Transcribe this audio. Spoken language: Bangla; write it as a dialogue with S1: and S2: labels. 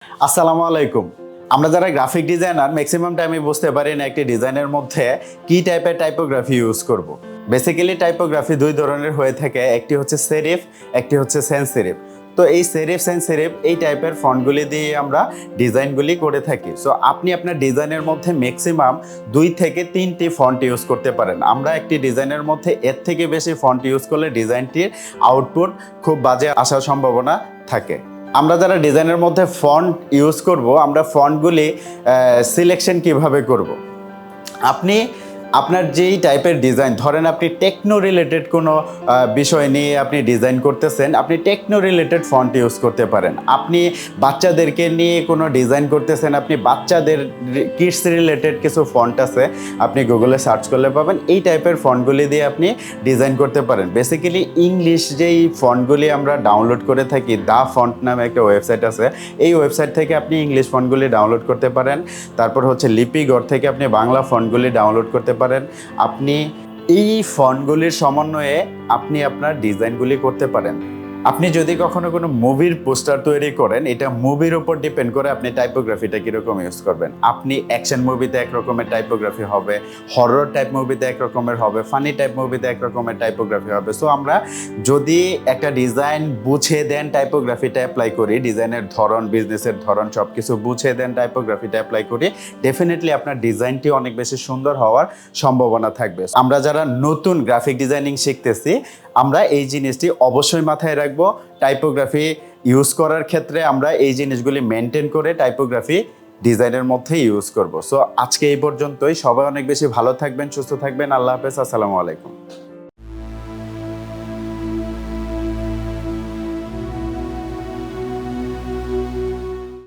S1: আসসালামু আলাইকুম। আমরা যারা গ্রাফিক ডিজাইনার ম্যাক্সিমাম টাইমে বুঝতে পারি না একটি ডিজাইনের মধ্যে কি টাইপের টাইপোগ্রাফি ইউজ করব। বেসিক্যালি টাইপোগ্রাফি দুই ধরনের হয়ে থাকে, একটি হচ্ছে সেরিফ, একটি হচ্ছে সেন্স সেরিফ। তো এই সেরিফ সেন্স সেরিফ এই টাইপের ফন্টগুলি দিয়ে আমরা ডিজাইনগুলি করে থাকি। সো আপনি আপনার ডিজাইনের মধ্যে ম্যাক্সিমাম 2 থেকে 3টি ফন্ট ইউজ করতে পারেন। আমরা একটি ডিজাইনের মধ্যে এর থেকে বেশি ফন্ট ইউজ করলে ডিজাইনটির আউটপুট খুব বাজে আসার সম্ভাবনা থাকে। আমরা যারা ডিজাইনের মধ্যে ফন্ট ইউজ করব, আমরা ফন্টগুলি সিলেকশন কিভাবে করব। আপনি আপনার যেই টাইপের ডিজাইন, ধরেন আপনি টেকনো রিলেটেড কোনো বিষয় নিয়ে আপনি ডিজাইন করতেছেন, আপনি টেকনো রিলেটেড ফন্ট ইউজ করতে পারেন। আপনি বাচ্চাদেরকে নিয়ে কোনো ডিজাইন করতেছেন, আপনি বাচ্চাদের কিডস রিলেটেড কিছু ফন্ট আছে, আপনি গুগলে সার্চ করলে পাবেন। এই টাইপের ফন্টগুলি দিয়ে আপনি ডিজাইন করতে পারেন। বেসিক্যালি ইংলিশ যেই ফন্টগুলি আমরা ডাউনলোড করে থাকি, দা ফন্ট নামে একটা ওয়েবসাইট আছে, এই ওয়েবসাইট থেকে আপনি ইংলিশ ফন্টগুলি ডাউনলোড করতে পারেন। তারপর হচ্ছে লিপিগড় থেকে আপনি বাংলা ফন্টগুলি ডাউনলোড করতে পারেন। আপনি এই ফন্টগুলির সমন্বয়ে আপনি আপনার ডিজাইনগুলি করতে পারেন। আপনি যদি কখনো কোনো মুভির পোস্টার তৈরি করেন, এটা মুভির উপর ডিপেন্ড করে আপনি টাইপোগ্রাফিটা কীরকম ইউজ করবেন। আপনি অ্যাকশন মুভিতে এক রকমের টাইপোগ্রাফি হবে, হরর টাইপ মুভিতে এক রকমের হবে, ফানি টাইপ মুভিতে এক রকমের টাইপোগ্রাফি হবে। সো আমরা যদি একটা ডিজাইন বুঝে দেন টাইপোগ্রাফিটা অ্যাপ্লাই করি, ডিজাইনের ধরন, বিজনেসের ধরন সব কিছু বুঝে দেন টাইপোগ্রাফিটা অ্যাপ্লাই করি, ডেফিনেটলি আপনার ডিজাইনটি অনেক বেশি সুন্দর হওয়ার সম্ভাবনা থাকবে। আমরা যারা নতুন গ্রাফিক ডিজাইনিং শিখতেছি, আমরা এই জিনিসটি অবশ্যই মাথায় রাখবো। টাইপোগ্রাফি ইউজ করার ক্ষেত্রে আমরা এই জিনিসগুলি মেনটেন করে টাইপোগ্রাফি ডিজাইনের মধ্যে ইউজ করব। সো আজকে এই পর্যন্তই। সবাই অনেক বেশি ভালো থাকবেন, সুস্থ থাকবেন। আল্লাহ হাফেজ, আসসালামু আলাইকুম।